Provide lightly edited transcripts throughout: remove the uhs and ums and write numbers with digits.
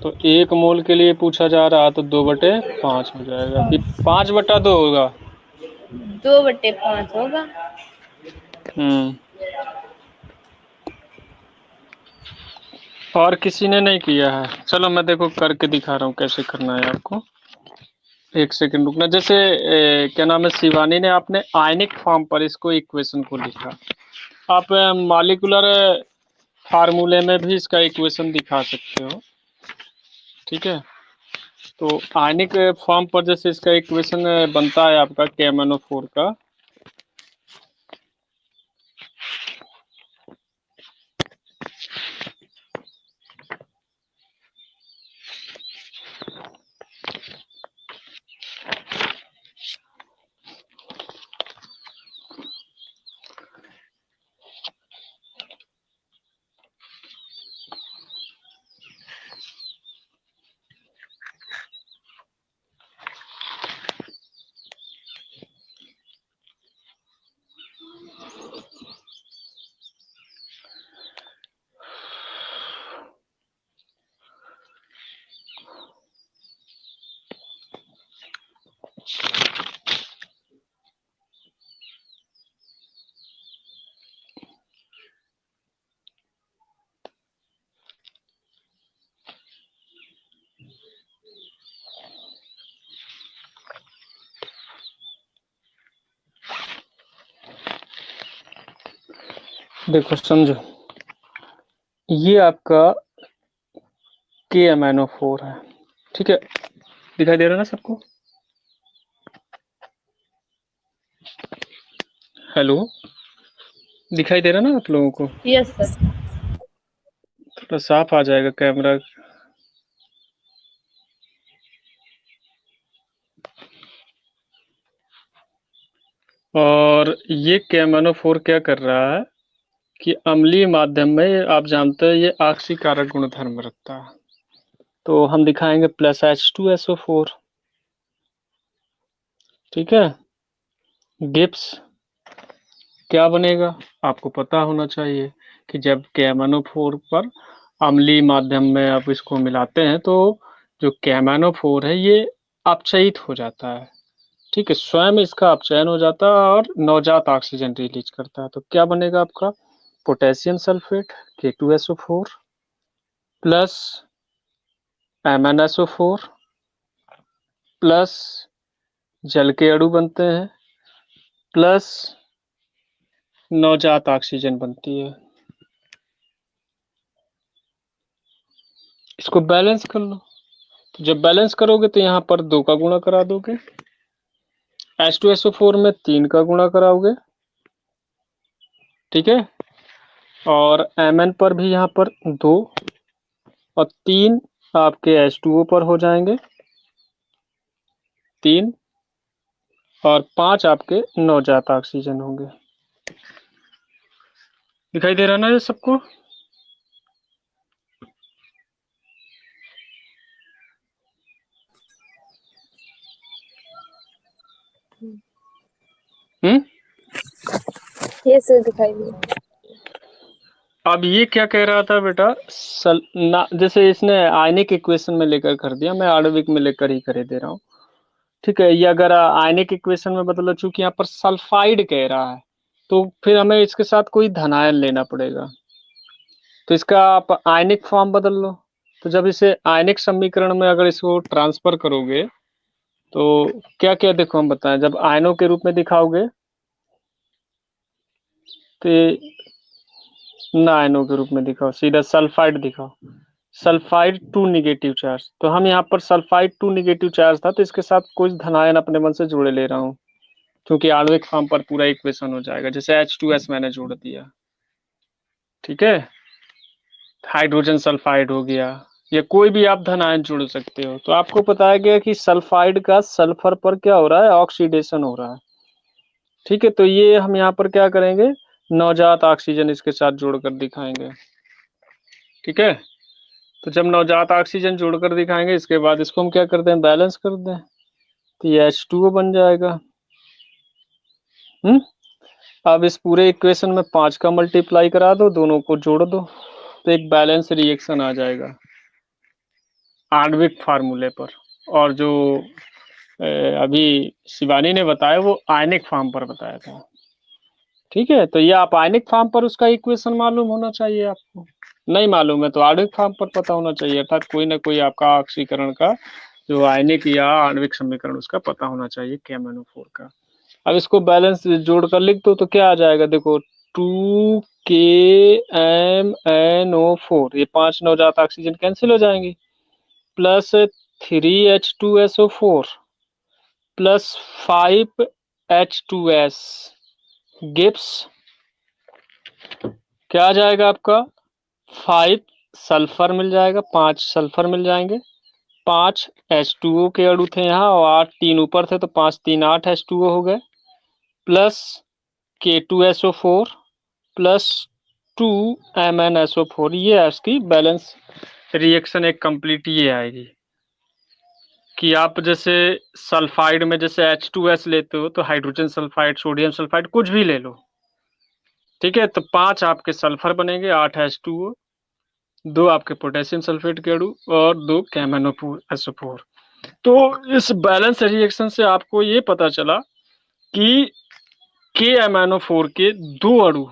तो 1 मोल के लिए पूछा जा रहा तो 2/5 हो जाएगा कि 5/2 होगा। 2/5 होगा। और किसी ने नहीं किया है। चलो मैं देखो करके दिखा रहा हूँ कैसे करना है आपको। 1 सेकंड रुकना। जैसे क्या नाम है, शिवानी ने आपने आयनिक फॉर्म पर इसको इक्वेशन को लिखा। आप मॉलिक्यूलर फार्मूले में भी इसका इक्वेशन दिखा सकते हो। ठीक है, तो आयनिक फॉर्म पर जैसे इसका इक्वेशन बनता है आपका KMnO4 का। देखो समझो, ये आपका KMnO4 है। ठीक है, दिखाई दे रहा है ना सबको? हेलो, दिखाई दे रहा है ना आप लोगों को? Yes sir. थोड़ा साफ आ जाएगा कैमरा। और ये KMnO4 क्या कर रहा है कि अम्लीय माध्यम में, आप जानते हैं ये ऑक्सीकारक गुणधर्म रखता है। तो हम दिखाएंगे +H2SO4। ठीक है, गिब्स क्या बनेगा आपको पता होना चाहिए कि जब KMnO4 पर अम्लीय माध्यम में आप इसको मिलाते हैं तो जो KMnO4 है ये अपचयित हो जाता है। ठीक है, स्वयं इसका अपचयन हो जाता है और नवजात ऑक्सीजन रिलीज करता है। तो क्या बनेगा आपका potassium sulphate K2SO4 plus MnSO4 plus जल के अणु बनते हैं प्लस नवजात ऑक्सीजन बनती है। इसको बैलेंस कर लो। तो जब बैलेंस करोगे तो यहाँ पर 2 का गुणा करा दोगे, H2SO4 में 3 का गुणा कराओगे। ठीक है, और Mn पर भी यहाँ पर 2 और 3 आपके H2O पर हो जाएंगे 3 और 5 आपके नवजात ऑक्सीजन होंगे। दिखाई दे रहा ना ये सबको? हम्म। यस सर, दिखाई दिया। अब ये क्या कह रहा था बेटा, जैसे इसने आयनिक इक्वेशन में लेकर कर दिया, मैं आणविक में लेकर ही करे दे रहा हूँ। ठीक है, ये अगर आयनिक इक्वेशन में बदलो, चूंकि यहाँ पर सल्फाइड कह रहा है तो फिर हमें इसके साथ कोई धनायन लेना पड़ेगा। तो इसका आप आयनिक फॉर्म बदल लो। तो जब इसे आयनिक समीकरण में अगर इसको ट्रांसफर करोगे तो क्या क्या, देखो हम बताएं, जब आयनों के रूप में दिखाओगे तो ना आयनों के रूप में दिखाओ, सीधा सल्फाइड दिखाओ। सल्फाइड 2 निगेटिव चार्ज, तो हम यहाँ पर सल्फाइड 2 निगेटिव चार्ज था तो इसके साथ कुछ धनायन अपने मन से जोड़े ले रहा हूँ, क्योंकि आणविक फॉर्म पर पूरा इक्वेशन हो जाएगा। जैसे H2S मैंने जोड़ दिया। ठीक है, हाइड्रोजन सल्फाइड हो गया, या कोई भी आप धनायन जोड़ सकते हो। तो आपको बताया गया कि सल्फाइड का सल्फर पर क्या हो रहा है, ऑक्सीडेशन हो रहा है। ठीक है, तो ये हम यहाँ पर क्या करेंगे, नवजात ऑक्सीजन इसके साथ जोड़कर दिखाएंगे। ठीक है, तो जब नवजात ऑक्सीजन जोड़कर दिखाएंगे इसके बाद इसको हम क्या कर दें, बैलेंस कर दें, तो ये H2O बन जाएगा। अब इस पूरे इक्वेशन में 5 का मल्टीप्लाई करा दो, दोनों को जोड़ दो तो एक बैलेंस रिएक्शन आ जाएगा। आणविक फार्मूले पर, और जो अभी शिवानी ने बताया वो आयनिक फॉर्म पर बताया था। ठीक है, तो ये आप आयनिक फॉर्म पर उसका इक्वेशन मालूम होना चाहिए, आपको नहीं मालूम है तो आणविक फॉर्म पर पता होना चाहिए, अर्थात कोई ना कोई आपका ऑक्सीकरण का जो आयनिक या आणविक समीकरण उसका पता होना चाहिए KMnO4 का। अब इसको बैलेंस जोड़कर लिख दो तो क्या आ जाएगा, देखो 2KMnO4, ये 5 नवजात ऑक्सीजन कैंसिल हो जाएंगी, plus 3H2SO4 plus 5H2S gives क्या आ जाएगा आपका 5 सल्फर मिल जाएगा, 5 सल्फर मिल जाएंगे, 5 H2O के अणु थे यहाँ और 8 3 ऊपर थे तो 5 3 8 H2O हो गए, प्लस K2SO4 प्लस 2MnSO4। ये है इसकी बैलेंस रिएक्शन एक कंप्लीट ये आएगी कि आप जैसे सल्फाइड में जैसे H2S लेते हो तो हाइड्रोजन सल्फाइड, सोडियम सल्फाइड कुछ भी ले लो, ठीक है, तो 5 आपके सल्फर बनेंगे, 8 H2O, 2 आपके पोटेशियम सल्फेट के अणु और 2 KMnO4। तो इस बैलेंस रिएक्शन से आपको ये पता चला कि KMnO4 के 2 अणु,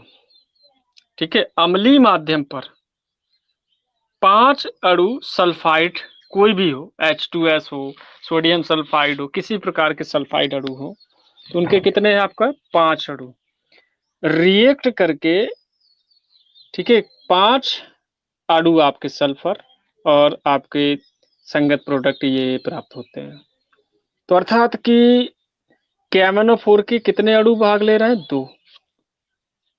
ठीक है, अम्लीय माध्यम पर 5 अणु सल्फाइड कोई भी हो, H2S हो, सोडियम सल्फाइड हो, किसी प्रकार के सल्फाइड अणु हो, तो उनके कितने हैं आपका 5 अणु रिएक्ट करके, ठीक है, 5 अणु आपके सल्फर और आपके संगत प्रोडक्ट ये प्राप्त होते हैं। तो अर्थात कि KMnO4 के कितने अणु भाग ले रहे हैं 2,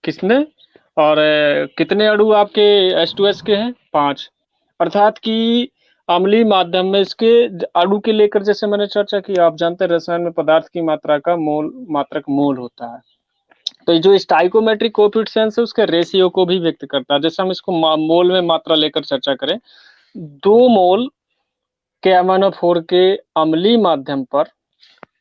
किसने, और कितने अणु आपके H2S के हैं 5, अर्थात कि अम्लीय माध्यम में इसके अणु के लेकर, जैसे मैंने चर्चा की, आप जानते हैं रसायन में पदार्थ की मात्रा का मोल मात्रक मोल होता है, तो जो स्टाइकोमेट्रिक कोएफिशिएंट है उसके रेशियो को भी व्यक्त करता है। जैसे हम इसको मोल में मात्रा लेकर चर्चा करें, 2 मोल KMnO4 के अम्लीय माध्यम पर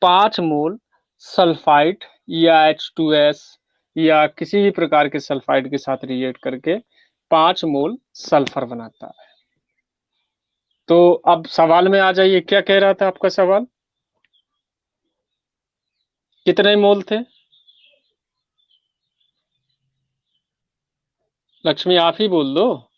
5 मोल सल्फाइड या H2S या किसी भी प्रकार के सल्फाइड के साथ रिएक्ट करके 5 मोल सल्फर बनाता है। तो अब सवाल में आ जाइए, क्या कह रहा था आपका सवाल, कितने मोल थे? लक्ष्मी आप ही बोल दो।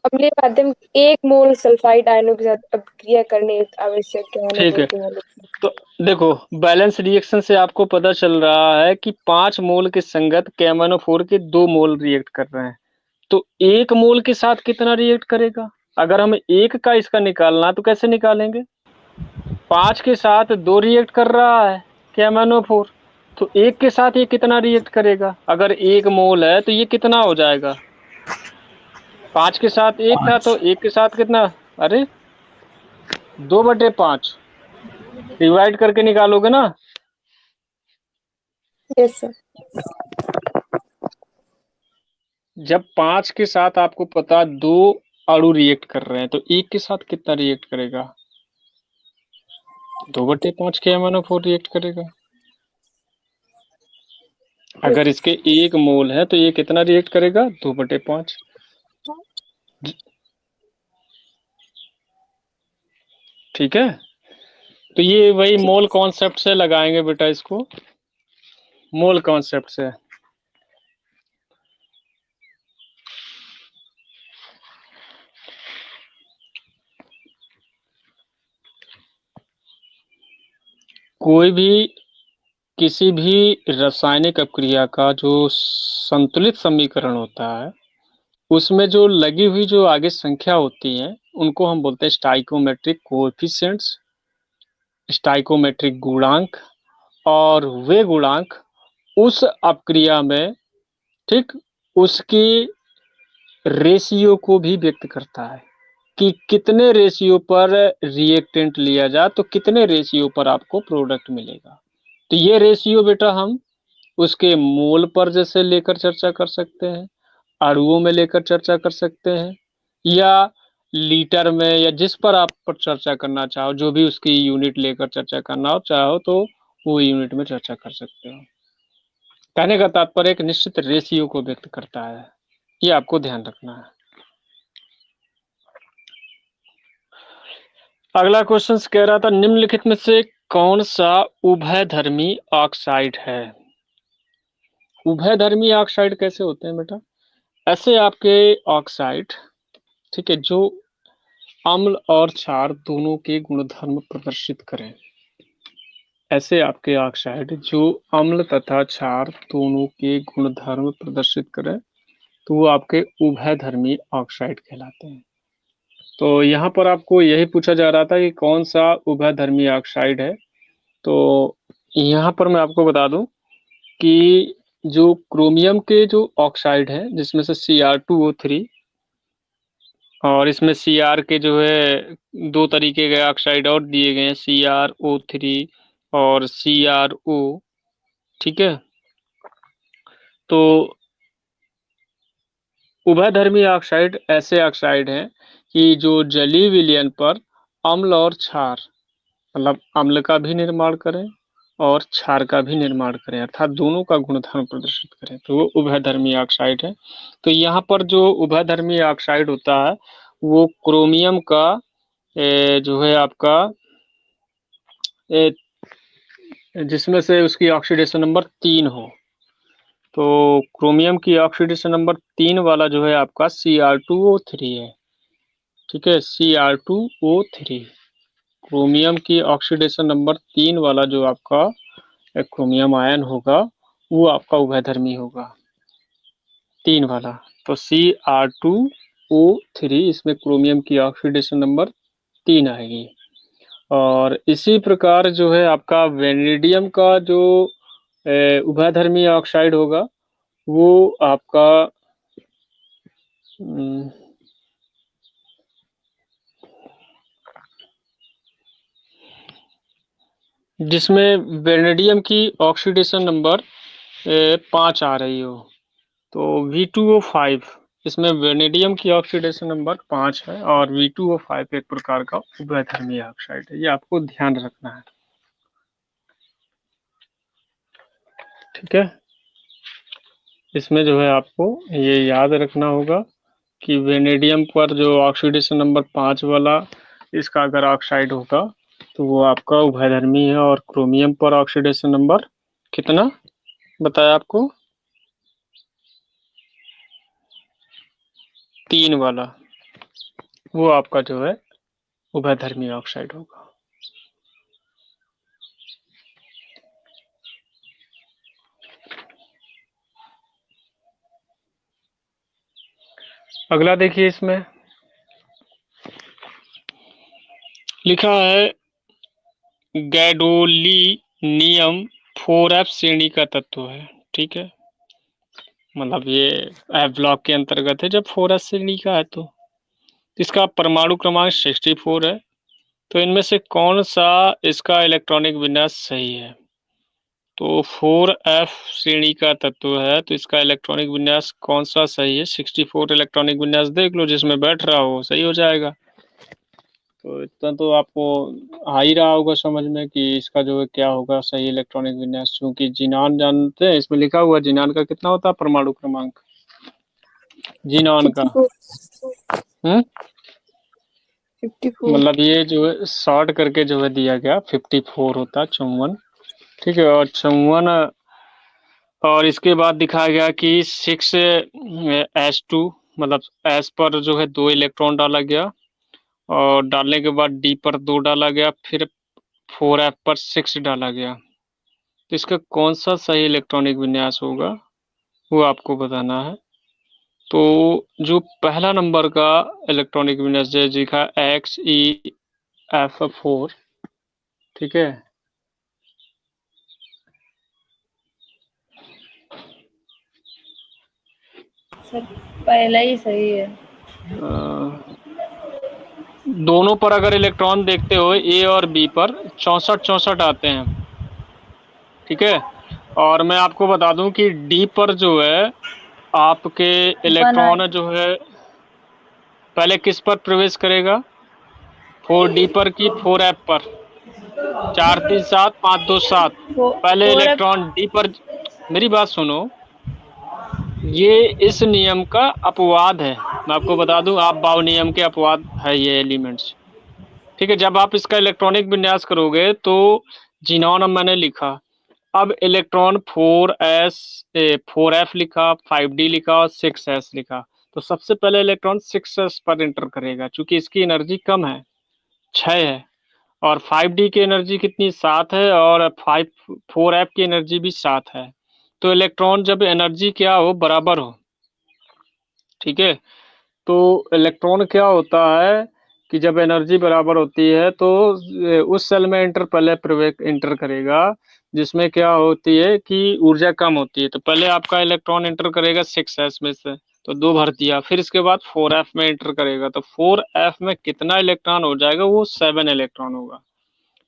अम्लीय माध्यम 1 मोल सल्फाइड आयनों के साथ अपक्रिया करने आवश्यक ठीक है, KMnO4 तो देखो बैलेंस रिएक्शन से आपको पता चल रहा है कि 5 मोल के संगत KMnO4 के 2 मोल रिएक्ट कर रहे हैं, तो 1 मोल के साथ कितना रिएक्ट करेगा? अगर हमें 1 का इसका निकालना तो कैसे निकालेंगे? 5 के साथ 2 रिएक्ट कर रहा है KMnO4, तो 1 के साथ ये कितना रिएक्ट करेगा? अगर 1 मोल है तो ये कितना हो जाएगा? 5 के साथ 1 था तो 1 के साथ कितना, अरे 2/5 डिवाइड करके निकालोगे ना। Yes sir. जब 5 के साथ आपको पता 2 अणु रिएक्ट कर रहे हैं तो 1 के साथ कितना रिएक्ट करेगा? 2/5 KMnO4 रिएक्ट करेगा। अगर इसके 1 मोल है तो ये कितना रिएक्ट करेगा? 2/5। ठीक है, तो ये वही मोल कॉन्सेप्ट से लगाएंगे बेटा, इसको मोल कॉन्सेप्ट से। कोई भी किसी भी रासायनिक अपक्रिया का जो संतुलित समीकरण होता है उसमें जो लगी हुई जो आगे संख्या होती है उनको हम बोलते हैं स्टाइकोमेट्रिक कोएफिशिएंट्स, स्टाइकोमेट्रिक गुणांक, और वे गुणांक उस अपक्रिया में, ठीक, उसकी रेशियो को भी व्यक्त करता है कि कितने रेशियो पर रिएक्टेंट लिया जाए तो कितने रेशियो पर आपको प्रोडक्ट मिलेगा। तो ये रेशियो बेटा हम उसके मोल पर जैसे लेकर चर्चा कर सकते हैं, अणुओं में लेकर चर्चा कर सकते हैं, या लीटर में, या जिस पर आप पर चर्चा करना चाहो, जो भी उसकी यूनिट लेकर चर्चा करना हो चाहो तो वो यूनिट में चर्चा कर सकते हो। कहने का तात्पर्य एक निश्चित रेशियो को व्यक्त करता है, ये आपको ध्यान रखना है। अगला क्वेश्चन कह रहा था निम्नलिखित में से कौन सा उभयधर्मी ऑक्साइड है। उभयधर्मी ऑक्साइड कैसे होते हैं बेटा, ऐसे आपके ऑक्साइड, ठीक है, जो अम्ल और क्षार दोनों के गुणधर्म प्रदर्शित करें। ऐसे आपके ऑक्साइड जो अम्ल तथा क्षार दोनों के गुणधर्म प्रदर्शित करें तो वो आपके उभयधर्मी ऑक्साइड कहलाते हैं। तो यहाँ पर आपको यही पूछा जा रहा था कि कौन सा उभयधर्मी ऑक्साइड है। तो यहाँ पर मैं आपको बता दूं कि जो क्रोमियम के जो ऑक्साइड है जिसमें से Cr2O3 और इसमें Cr के जो है दो तरीके के ऑक्साइड और दिए गए हैं, CrO3 और CrO, ठीक है। तो उभयधर्मी ऑक्साइड ऐसे ऑक्साइड हैं कि जो जलीय विलयन पर अम्ल और क्षार, मतलब अम्ल का भी निर्माण करें और क्षार का भी निर्माण करें, अर्थात दोनों का गुणधर्म प्रदर्शित करें, तो वो उभयधर्मी ऑक्साइड है। तो यहाँ पर जो उभयधर्मी ऑक्साइड होता है वो क्रोमियम का जो है आपका जिसमें से उसकी ऑक्सीडेशन नंबर 3 हो, तो क्रोमियम की ऑक्सीडेशन नंबर 3 वाला जो है आपका Cr2O3 है, ठीक है, Cr2O3 क्रोमियम की ऑक्सीडेशन नंबर 3 वाला जो आपका क्रोमियम आयन होगा वो आपका उभयधर्मी होगा, 3 वाला। तो Cr2O3 इसमें क्रोमियम की ऑक्सीडेशन नंबर 3 आएगी। और इसी प्रकार जो है आपका वेनेडियम का जो उभयधर्मी ऑक्साइड होगा वो आपका जिसमें वेनेडियम की ऑक्सीडेशन नंबर 5 आ रही हो, तो V2O5 इसमें वेनेडियम की ऑक्सीडेशन नंबर 5 है और V2O5 एक प्रकार का उभयधर्मी ऑक्साइड है, ये आपको ध्यान रखना है, ठीक है। इसमें जो है आपको ये याद रखना होगा कि वेनेडियम पर जो ऑक्सीडेशन नंबर 5 वाला इसका अगर ऑक्साइड होगा तो वो आपका उभयधर्मी है, और क्रोमियम पर ऑक्सीडेशन नंबर कितना बताया आपको, 3 वाला, वो आपका जो है उभयधर्मी ऑक्साइड होगा। अगला देखिए, इसमें लिखा है गैडोलीनियम 4F श्रेणी का तत्व है, ठीक है, मतलब ये F ब्लॉक के अंतर्गत है जब 4F श्रेणी का है तो इसका परमाणु क्रमांक 64 है। तो इनमें से कौन सा इसका इलेक्ट्रॉनिक विन्यास सही है। तो 4F श्रेणी का तत्व है तो इसका इलेक्ट्रॉनिक विन्यास कौन सा सही है, 64 इलेक्ट्रॉनिक विन्यास देख लो जिसमें बैठ रहा हो सही हो जाएगा। तो इतना तो आपको आ ही रहा होगा समझ में कि इसका जो है क्या होगा सही इलेक्ट्रॉनिक विन्यास, क्योंकि जिनान जानते हैं, इसमें लिखा हुआ जिनान का कितना होता है परमाणु क्रमांक, जिनान का 54 मतलब ये जो है शॉर्ट करके जो है दिया गया 54 होता है, 54, ठीक है। और 54 और इसके बाद दिखाया गया कि 6S2 मतलब S पर जो है 2 इलेक्ट्रॉन डाला गया और डालने के बाद D पर 2 डाला गया, फिर 4F पर 6 डाला गया। तो इसका कौन सा सही इलेक्ट्रॉनिक विन्यास होगा वो आपको बताना है। तो जो पहला नंबर का इलेक्ट्रॉनिक विन्यास है लिखा XeF4, ठीक है, सर पहला ही सही है। दोनों पर अगर इलेक्ट्रॉन देखते हो A और B पर 64 आते हैं, ठीक है। और मैं आपको बता दूं कि D पर जो है आपके इलेक्ट्रॉन जो है पहले किस पर प्रवेश करेगा, 4D पर कि 4F पर, 4 3 7 5 2 7, पहले इलेक्ट्रॉन D पर मेरी बात सुनो, ये इस नियम का अपवाद है। मैं आपको बता दूं, आप बाउ नियम के अपवाद है ये एलिमेंट्स। ठीक है, जब आप इसका इलेक्ट्रॉनिक विन्यास करोगे तो जिनॉन अब मैंने लिखा, अब इलेक्ट्रॉन 4s 4f लिखा, 5d लिखा और 6s लिखा। तो सबसे पहले इलेक्ट्रॉन 6s पर एंटर करेगा, क्योंकि इसकी एनर्जी कम है, 6 है। और 5d की एनर्जी कितनी, 7 है, और 4f की एनर्जी भी 7 है। तो इलेक्ट्रॉन जब एनर्जी क्या हो, बराबर हो, ठीक है, तो इलेक्ट्रॉन क्या होता है कि जब एनर्जी बराबर होती है तो उस सेल में पहले प्रवेश इंटर करेगा, जिसमें क्या होती है कि ऊर्जा कम होती है। तो पहले आपका इलेक्ट्रॉन इंटर करेगा 6s में से, तो 2 भर दिया। फिर इसके बाद 4f में इंटर करेगा, तो 4f में कितना इलेक्ट्रॉन हो जाएगा, वो 7 इलेक्ट्रॉन होगा।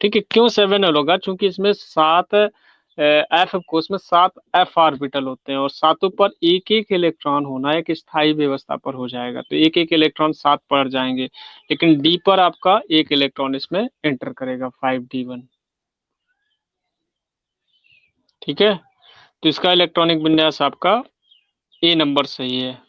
ठीक है, क्यों 7 होगा, क्योंकि इसमें 7 एफ कोष में 7 एफ ऑर्बिटल होते हैं, और सातों पर एक एक इलेक्ट्रॉन होना एक स्थायी व्यवस्था पर हो जाएगा, तो एक एक इलेक्ट्रॉन 7 पड़ जाएंगे। लेकिन डी पर आपका एक इलेक्ट्रॉन इसमें एंटर करेगा, 5d1। ठीक है, तो इसका इलेक्ट्रॉनिक विन्यास आपका ए नंबर सही है।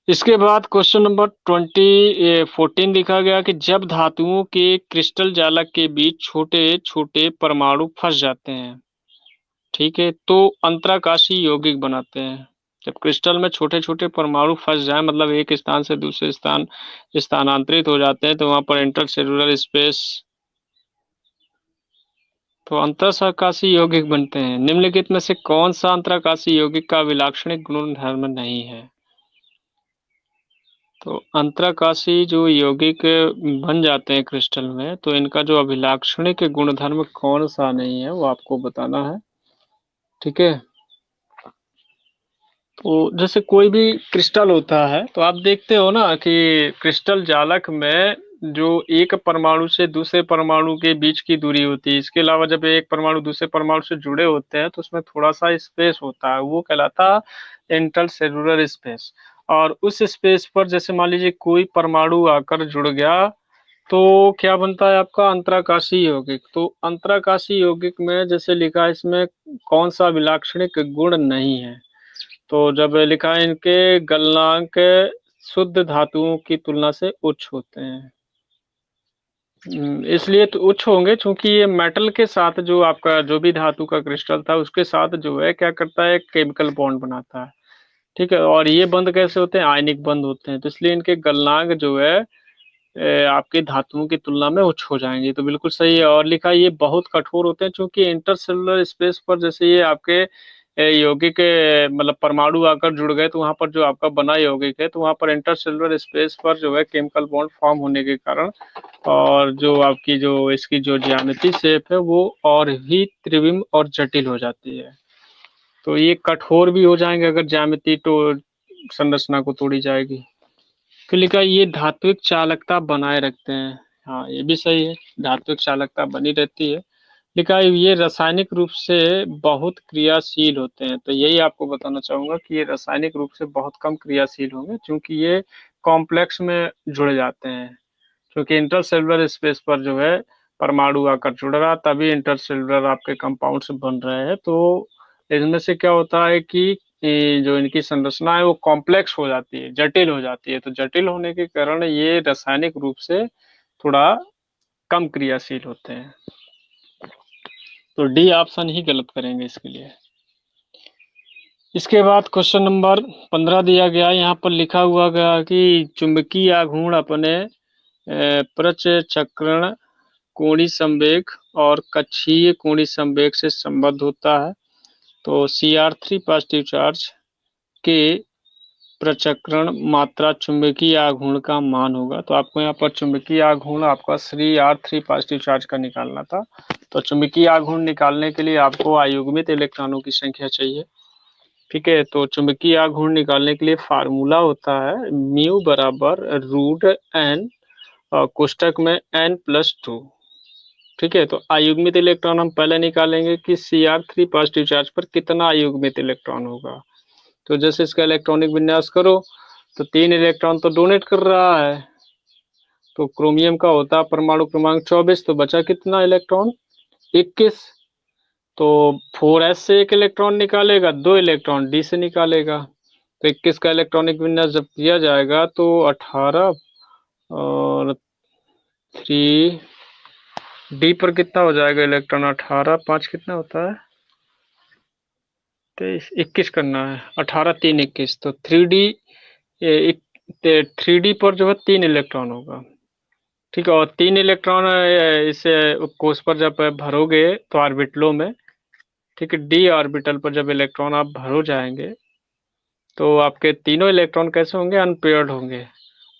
इसके बाद क्वेश्चन नंबर 14 लिखा गया कि जब धातुओं के क्रिस्टल जालक के बीच छोटे छोटे परमाणु फंस जाते हैं, ठीक है, तो अंतराकाशी यौगिक बनाते हैं। जब क्रिस्टल में छोटे छोटे परमाणु फंस जाए, मतलब एक स्थान से दूसरे स्थान स्थानांतरित हो जाते हैं, तो वहां पर इंटरसेलुलर स्पेस, तो अंतराकाशी यौगिक बनते हैं। निम्नलिखित में से कौन सा अंतराकाशी यौगिक का अभिलाक्षणिक गुण धर्म नहीं है? तो अंतराकाशी जो यौगिक बन जाते हैं क्रिस्टल में, तो इनका जो अभिलाक्षणिक गुणधर्म कौन सा नहीं है, वो आपको बताना है। ठीक है, तो जैसे कोई भी क्रिस्टल होता है, तो आप देखते हो ना कि क्रिस्टल जालक में जो एक परमाणु से दूसरे परमाणु के बीच की दूरी होती है, इसके अलावा जब एक परमाणु दूसरे परमाणु से जुड़े होते हैं तो उसमें थोड़ा सा स्पेस होता है, वो कहलाता है इंटरसेलुलर स्पेस। और उस स्पेस पर जैसे मान लीजिए कोई परमाणु आकर जुड़ गया, तो क्या बनता है आपका अंतराकाशी यौगिक। तो अंतराकाशी यौगिक में जैसे लिखा है, इसमें कौन सा अभिलाक्षणिक गुण नहीं है, तो जब लिखा है इनके गलनांक शुद्ध धातुओं की तुलना से उच्च होते हैं। इसलिए तो उच्च होंगे क्योंकि ये मेटल के साथ जो आपका जो भी धातु का क्रिस्टल था उसके साथ जो है क्या करता है, केमिकल बॉन्ड बनाता है। ठीक है, और ये बंद कैसे होते हैं, आयनिक बंद होते हैं, तो इसलिए इनके गलनांक जो है आपके धातुओं की तुलना में उच्च हो जाएंगे। तो बिल्कुल सही है। और लिखा ये बहुत कठोर होते हैं क्योंकि इंटरसेलुलर स्पेस पर जैसे ये आपके यौगिक मतलब परमाणु आकर जुड़ गए, तो वहां पर जो आपका बना यौगिक है, तो वहां पर इंटरसेलुलर स्पेस पर जो है केमिकल बॉन्ड फॉर्म होने के कारण, और जो आपकी जो इसकी जो ज्यामिति शेप है वो और भी त्रिविम और जटिल हो जाती है। तो ये कठोर भी हो जाएंगे अगर ज्यामिति तो संरचना को तोड़ी जाएगी। फिर लिखा ये धात्विक चालकता बनाए रखते हैं। हाँ, ये भी सही है, धात्विक चालकता बनी रहती है। लिखा है ये रासायनिक रूप से बहुत क्रियाशील होते हैं। तो यही आपको बताना चाहूंगा कि ये रासायनिक रूप से बहुत कम क्रियाशील होंगे, क्योंकि ये कॉम्प्लेक्स में जुड़ जाते हैं। क्योंकि इंटरसेलुलर स्पेस पर जो है परमाणु आकर जुड़ रहा, तभी इंटरसेलुलर आपके कंपाउंड्स बन रहे हैं। तो इनमें से क्या होता है कि जो इनकी संरचना है वो कॉम्प्लेक्स हो जाती है, जटिल हो जाती है। तो जटिल होने के कारण ये रासायनिक रूप से थोड़ा कम क्रियाशील होते हैं। तो डी ऑप्शन ही गलत करेंगे इसके लिए। इसके बाद क्वेश्चन नंबर 15 दिया गया, यहाँ पर लिखा हुआ गया कि चुंबकीय आघूर्ण अपने प्रचक्रण कोणीय संवेग और कक्षीय कोणीय संवेग से संबद्ध होता है। तो Cr3 पॉजिटिव चार्ज के प्रचक्रण मात्रा चुंबकीय आघूर्ण का मान होगा। तो आपको यहाँ पर चुंबकीय आघूर्ण आपका Cr3 पॉजिटिव चार्ज का निकालना था। तो चुंबकीय आघूर्ण निकालने के लिए आपको अयुग्मित इलेक्ट्रॉनों की संख्या चाहिए। ठीक है, तो चुंबकीय आघूर्ण निकालने के लिए फार्मूला होता है म्यू बराबर रूट एन कोष्टक में n+2। ठीक है, तो अयुग्मित इलेक्ट्रॉन हम पहले निकालेंगे कि Cr3 पॉजिटिव चार्ज पर कितना अयुग्मित इलेक्ट्रॉन होगा। तो जैसे इसका इलेक्ट्रॉनिक विन्यास करो, तो 3 इलेक्ट्रॉन तो डोनेट कर रहा है, तो क्रोमियम का होता है परमाणु क्रमांक 24, तो बचा कितना इलेक्ट्रॉन, 21। तो 4s से एक इलेक्ट्रॉन निकालेगा, 2 इलेक्ट्रॉन d से निकालेगा। तो 21 का इलेक्ट्रॉनिक विन्यास जब किया जाएगा तो 18 और 3d पर कितना हो जाएगा इलेक्ट्रॉन, 18 5 कितना होता है, 23 21 करना है, 18 3 21, तो 3d पर जो है 3 इलेक्ट्रॉन होगा। ठीक है, और 3 इलेक्ट्रॉन इसे कोष पर जब भरोगे तो ऑर्बिटलों में, ठीक है, डी ऑर्बिटल पर जब इलेक्ट्रॉन आप भरो जाएंगे तो आपके तीनों इलेक्ट्रॉन कैसे होंगे, अनपेयर्ड होंगे,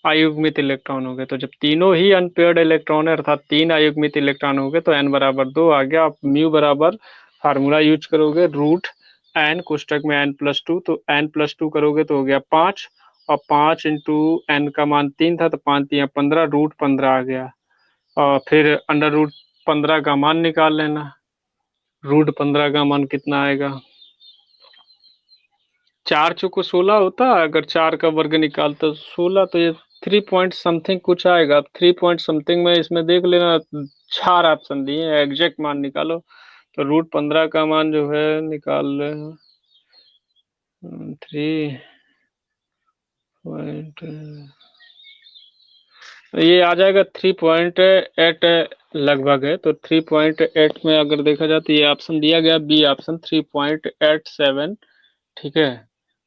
अयुग्मित इलेक्ट्रॉन होंगे। तो जब तीनों ही अनपेयर्ड इलेक्ट्रॉन है अर्थात 3 अयुग्मित इलेक्ट्रॉन होंगे तो n बराबर 2 आ गया। आप म्यू बराबर फार्मूला यूज करोगे रूट n कोष्टक में n+2, तो n+2 करोगे तो हो गया 5, और 5 इंटू n का मान 3 था तो 5 3 15, रूट 15 आ गया। और फिर अंडर रूट 15 का मान निकाल लेना, रूट 15 का मान कितना आएगा, 4 चौको 16 होता है, अगर 4 का वर्ग निकालते तो 16, तो ये 3 पॉइंट समथिंग कुछ आएगा। 3 पॉइंट समथिंग में इसमें देख लेना, 4 ऑप्शन दिए हैं, एग्जैक्ट मान निकालो। तो रूट 15 का मान जो है निकाल ले, 3 पॉइंट, ये आ जाएगा 3.8 लगभग है। तो 3.8 में अगर देखा जाए तो ये ऑप्शन दिया गया बी ऑप्शन 3.87, ठीक है,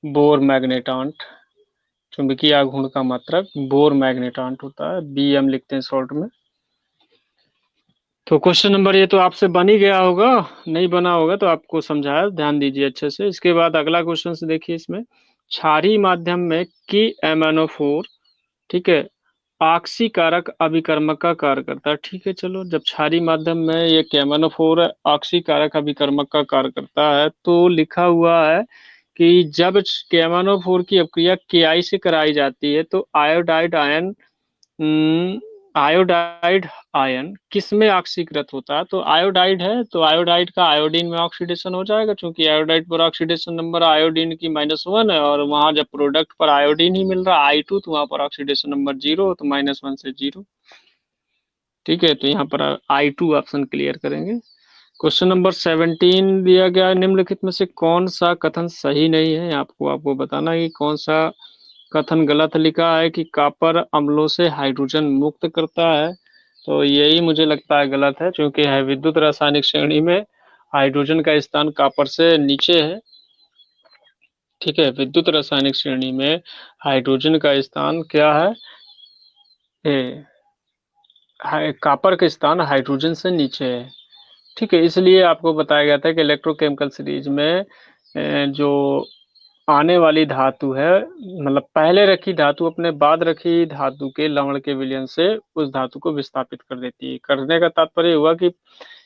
बोर मैग्नेटांट, चुंबकीय आघूर्ण का मात्रक बोर मैग्नेटांट होता है, बी एम लिखते हैं शॉर्ट में। तो क्वेश्चन नंबर ये तो आपसे बन ही गया होगा, नहीं बना होगा तो आपको समझाया, ध्यान दीजिए अच्छे से। इसके बाद अगला क्वेश्चन से देखिए, इसमें क्षारीय माध्यम में की MnO4, ठीक है, ऑक्सीकारक अभिकर्मक का कार्य करता है। ठीक है, चलो, जब क्षारीय माध्यम में ये KMnO4 ऑक्सीकारक अभिकर्मक का कार्य करता है तो लिखा हुआ है कि जब KMnO4 की अपक्रिया Ki से कराई जाती है तो आयोडाइड आयन, आयोडाइड आयन किस में ऑक्सीकृत होता है, तो आयोडाइड है तो आयोडाइड का आयोडीन में ऑक्सीडेशन हो जाएगा, क्योंकि आयोडाइड पर ऑक्सीडेशन नंबर आयोडीन की -1 है, और वहां जब प्रोडक्ट पर आयोडीन ही मिल रहा है I2 तो वहां पर ऑक्सीडेशन नंबर 0, तो -1 से 0। ठीक है, तो यहाँ पर I2 ऑप्शन क्लियर करेंगे। क्वेश्चन नंबर 17 दिया गया है, निम्नलिखित में से कौन सा कथन सही नहीं है, आपको बताना है कि कौन सा कथन गलत लिखा है कि कॉपर अम्लों से हाइड्रोजन मुक्त करता है। तो यही मुझे लगता है गलत है, क्योंकि है विद्युत रासायनिक श्रेणी में हाइड्रोजन का स्थान कॉपर से नीचे है। ठीक है, विद्युत रासायनिक श्रेणी में हाइड्रोजन का स्थान क्या है, कॉपर का स्थान हाइड्रोजन से नीचे है। ठीक है, इसलिए आपको बताया गया था कि इलेक्ट्रोकेमिकल सीरीज में जो आने वाली धातु है, मतलब पहले रखी धातु अपने बाद रखी धातु के लवण के विलयन से उस धातु को विस्थापित कर देती है। करने का तात्पर्य हुआ कि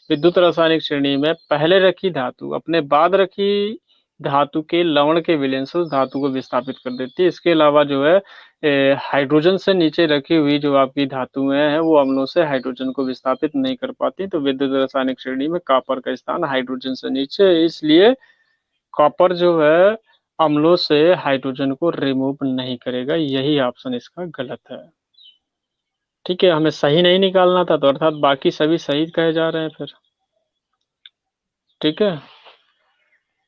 विद्युत रासायनिक श्रेणी में पहले रखी धातु अपने बाद रखी धातु के लवण के विलयन से उस धातु को विस्थापित कर देती है। इसके अलावा जो है हाइड्रोजन से नीचे रखी हुई जो आपकी धातुएं हैं वो अम्लों से हाइड्रोजन को विस्थापित नहीं कर पाती। तो विद्युत रासायनिक श्रेणी में कॉपर का स्थान हाइड्रोजन से नीचे है, इसलिए कॉपर जो है अम्लों से हाइड्रोजन को रिमूव नहीं करेगा। यही ऑप्शन इसका गलत है। ठीक है, हमें सही नहीं निकालना था, तो अर्थात बाकी सभी सही कहे जा रहे हैं फिर। ठीक है,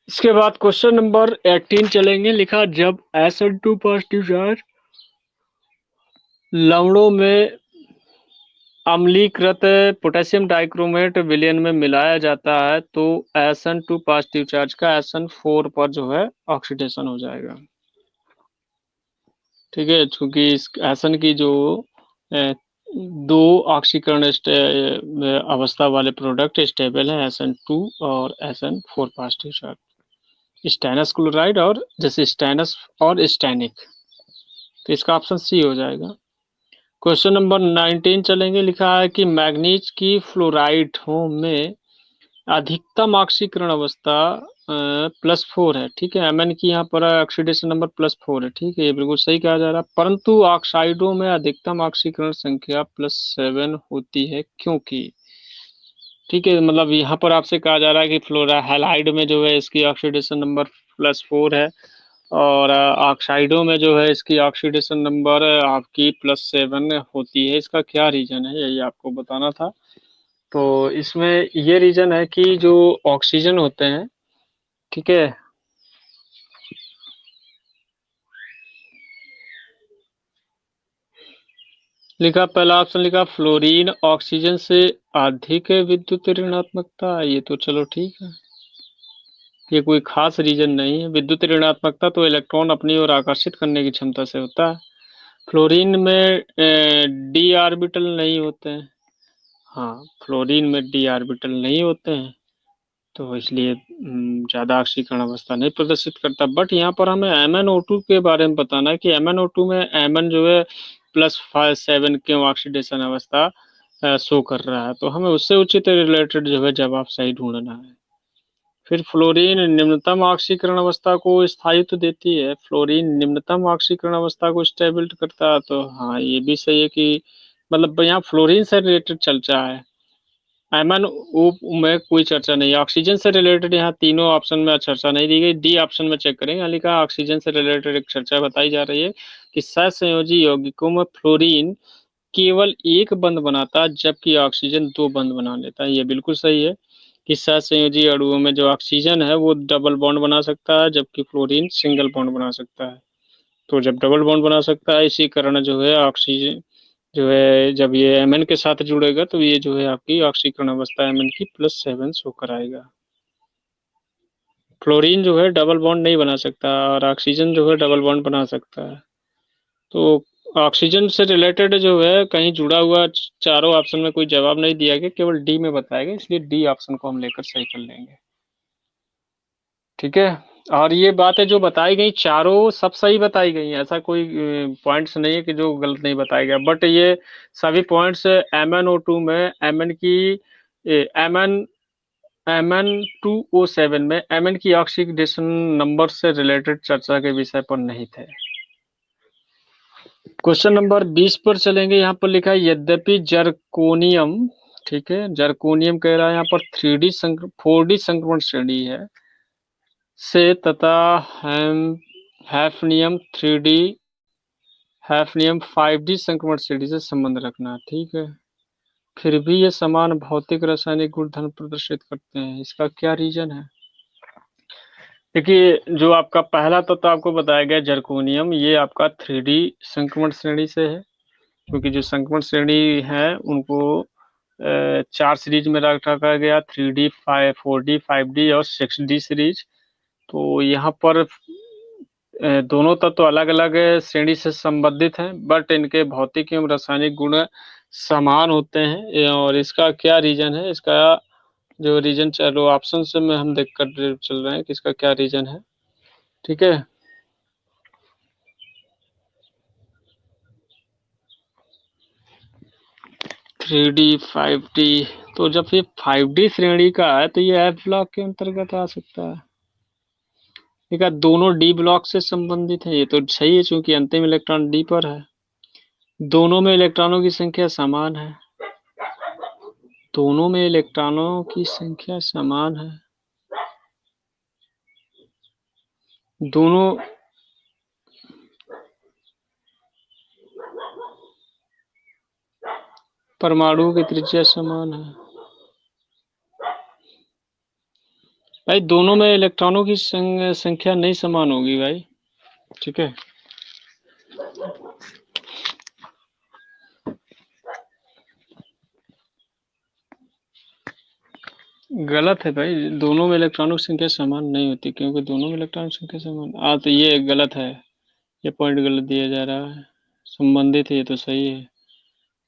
इसके बाद क्वेश्चन नंबर 18 चलेंगे। लिखा, जब SN2 पॉजिटिव चार्ज लवणों में अम्लीकृत पोटेशियम डाइक्रोमेट विलयन में मिलाया जाता है तो SN2 पॉजिटिव चार्ज का SN4 पर जो है ऑक्सीडेशन हो जाएगा। ठीक है, चूंकि इस SN की जो दो ऑक्सीकरण अवस्था वाले प्रोडक्ट स्टेबल है, SN2 और SN4 positive charge, stannous chloride और जैसे स्टैनस और स्टैनिक, तो इसका ऑप्शन सी हो जाएगा। क्वेश्चन नंबर 19 चलेंगे। लिखा है कि मैग्नीज की फ्लोराइडों में अधिकतम ऑक्सीकरण अवस्था +4 है। ठीक है, Mn की यहाँ पर ऑक्सीडेशन नंबर +4 है। ठीक है, ये बिल्कुल सही कहा जा रहा है, परंतु ऑक्साइडों में अधिकतम ऑक्सीकरण संख्या +7 होती है, क्योंकि, ठीक है, मतलब यहाँ पर आपसे कहा जा रहा है कि फ्लोरा हैलाइड में जो है इसकी ऑक्सीडेशन नंबर +4 है, और ऑक्साइडों में जो है इसकी ऑक्सीडेशन नंबर आपकी +7 होती है। इसका क्या रीजन है, यही आपको बताना था। तो इसमें ये रीजन है कि जो ऑक्सीजन होते हैं, ठीक है, लिखा पहला ऑप्शन लिखा फ्लोरीन ऑक्सीजन से अधिक है विद्युत ऋणात्मकता, ये तो चलो ठीक है, ये कोई खास रीजन नहीं है। विद्युत ऋणात्मकता तो इलेक्ट्रॉन अपनी ओर आकर्षित करने की क्षमता से होता है। फ्लोरीन में डी ऑर्बिटल नहीं होते हैं। हाँ, फ्लोरीन में डी ऑर्बिटल नहीं होते हैं, तो इसलिए ज़्यादा ऑक्सीकरण अवस्था नहीं प्रदर्शित करता। बट यहाँ पर हमें MnO2 के बारे में बताना है कि MnO2 में Mn जो है +7 क्यों ऑक्सीडेशन अवस्था शो कर रहा है, तो हमें उससे उचित रिलेटेड जो है जवाब सही ढूंढना है। फिर फ्लोरीन निम्नतम ऑक्सीकरण अवस्था को स्थायित्व देती है, फ्लोरीन निम्नतम ऑक्सीकरण अवस्था को स्टेबल करता है, तो हाँ ये भी सही है कि मतलब यहाँ फ्लोरीन से रिलेटेड चर्चा है। MnO में कोई चर्चा नहीं है। ऑक्सीजन से रिलेटेड यहाँ तीनों ऑप्शन में चर्चा नहीं दी गई। डी ऑप्शन में चेक करेंगे, यहाँ लिखा ऑक्सीजन से रिलेटेड एक चर्चा बताई जा रही है कि सहसंयोजी यौगिकों में फ्लोरीन केवल एक बंध बनाता है जबकि ऑक्सीजन 2 बंध बना लेता है। ये बिल्कुल सही है कि सहसंयोजी अणुओं में जो ऑक्सीजन है वो डबल बॉन्ड बना सकता है जबकि फ्लोरीन सिंगल बॉन्ड बना सकता है। तो जब डबल बॉन्ड बना सकता है, इसी कारण जो है ऑक्सीजन जो है जब ये Mn के साथ जुड़ेगा तो ये जो है आपकी ऑक्सीकरण अवस्था Mn की +7 शो कराएगा। फ्लोरीन जो है डबल बॉन्ड नहीं बना सकता और ऑक्सीजन जो है डबल बॉन्ड बना सकता है। तो ऑक्सीजन से रिलेटेड जो है कहीं जुड़ा हुआ चारों ऑप्शन में कोई जवाब नहीं दिया गया, केवल डी में बताया गया, इसलिए डी ऑप्शन को हम लेकर सही कर लेंगे। ठीक है, और ये बातें जो बताई गई चारों सब सही बताई गई हैं, ऐसा कोई पॉइंट्स नहीं है कि जो गलत नहीं बताया गया। बट ये सभी पॉइंट्स MnO2 में Mn की Mn Mn2O7 में Mn की ऑक्सीडेशन नंबर से रिलेटेड चर्चा के विषय पर नहीं थे। क्वेश्चन नंबर 20 पर चलेंगे। यहाँ पर लिखा है यद्यपि जर्कोनियम, ठीक है, जर्कोनियम कह रहा है यहाँ पर 4D संक्रमण श्रेणी है से तथा हैफनियम 3D हैफनियम 5D संक्रमण श्रेणी से संबंध रखना। ठीक है, फिर भी ये समान भौतिक रासायनिक गुणधर्म प्रदर्शित करते हैं, इसका क्या रीजन है? देखिए, जो आपका पहला तत्व आपको बताया गया जर्कोनियम, ये आपका 3D संक्रमण श्रेणी से है, क्योंकि जो संक्रमण श्रेणी है उनको 4 सीरीज में रखा गया, 3D 4D 5D और 6D सीरीज। तो यहाँ पर दोनों तत्व अलग अलग श्रेणी से संबंधित हैं, बट इनके भौतिक एवं रासायनिक गुण समान होते हैं। और इसका क्या रीजन है, इसका जो रीजन चलो ऑप्शन से में हम देख कर चल रहे हैं कि इसका क्या रीजन है। ठीक है, थ्री डी 5D, तो जब ये 5D श्रेणी का है तो ये F ब्लॉक के अंतर्गत आ सकता है। ठीक है, दोनों D ब्लॉक से संबंधित है, ये तो सही है क्योंकि अंतिम इलेक्ट्रॉन D पर है। दोनों में इलेक्ट्रॉनों की संख्या समान है, दोनों में इलेक्ट्रॉनों की संख्या समान है, दोनों परमाणु की त्रिज्या समान है। भाई दोनों में इलेक्ट्रॉनों की संख्या नहीं समान होगी भाई। ठीक है, गलत है भाई, दोनों में इलेक्ट्रॉनों की संख्या समान नहीं होती, क्योंकि दोनों में इलेक्ट्रॉन की संख्या समान, तो ये गलत है, ये पॉइंट गलत दिया जा रहा है। संबंधित है, ये तो सही है।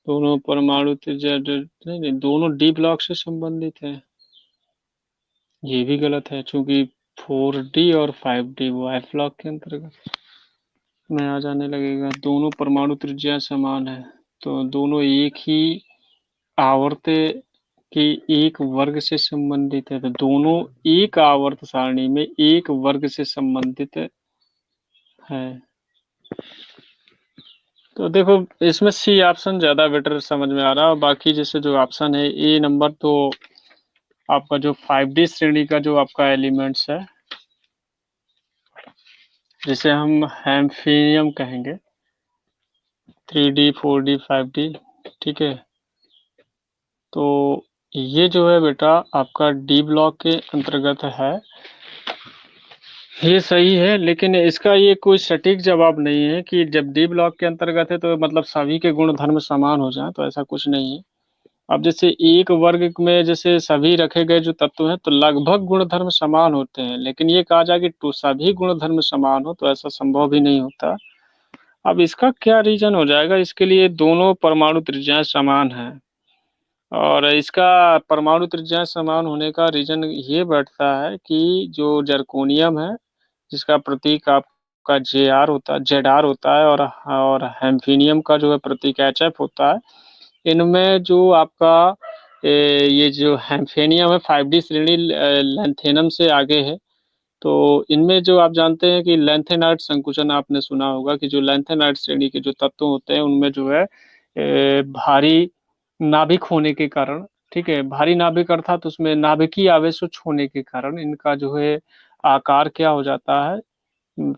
दोनों परमाणु त्रिज्या नहीं, दोनों डी ब्लॉक से संबंधित है, ये भी गलत है क्योंकि 4D और 5D वो एफ ब्लॉक के अंतर्गत में आ जाने लगेगा। दोनों परमाणु त्रिज्या समान है, तो दोनों एक ही आवर्त के एक वर्ग से संबंधित है, तो दोनों एक आवर्त सारणी में एक वर्ग से संबंधित है। तो देखो इसमें सी ऑप्शन ज्यादा बेटर समझ में आ रहा है, बाकी जैसे जो ऑप्शन है ए नंबर, तो आपका जो 5D श्रेणी का जो आपका एलिमेंट्स है, जिसे हम हैम्फिनियम कहेंगे, 3D 4D 5D, ठीक है, तो ये जो है बेटा आपका डी ब्लॉक के अंतर्गत है। ये सही है, लेकिन इसका ये कोई सटीक जवाब नहीं है कि जब डी ब्लॉक के अंतर्गत है तो मतलब सभी के गुण धर्म समान हो जाए, तो ऐसा कुछ नहीं है। अब जैसे एक वर्ग में जैसे सभी रखे गए जो तत्व हैं तो लगभग गुण धर्म समान होते हैं, लेकिन ये कहा जाए कि तो सभी गुण धर्म समान हो तो ऐसा संभव भी नहीं होता। अब इसका क्या रीजन हो जाएगा? इसके लिए दोनों परमाणु त्रिज्याएं समान हैं, और इसका परमाणु त्रिज्या समान होने का रीजन ये बैठता है कि जो जर्कोनियम है, जिसका प्रतीक आपका जेड आर होता है, और हैम्फीनियम का जो है प्रतीक एच एफ होता है। इनमें जो आपका ये जो हैम्फेनियम है 5D श्रेणी लैंथेनम से आगे है। तो इनमें जो आप जानते हैं कि लैंथेनाइड संकुचन आपने सुना होगा कि जो लैंथेनाइड श्रेणी के जो तत्व होते हैं उनमें जो है भारी नाभिक होने के कारण, ठीक है, भारी नाभिक अर्थात उसमें नाभिकीय आवेश उच्च होने के कारण इनका जो है आकार क्या हो जाता है,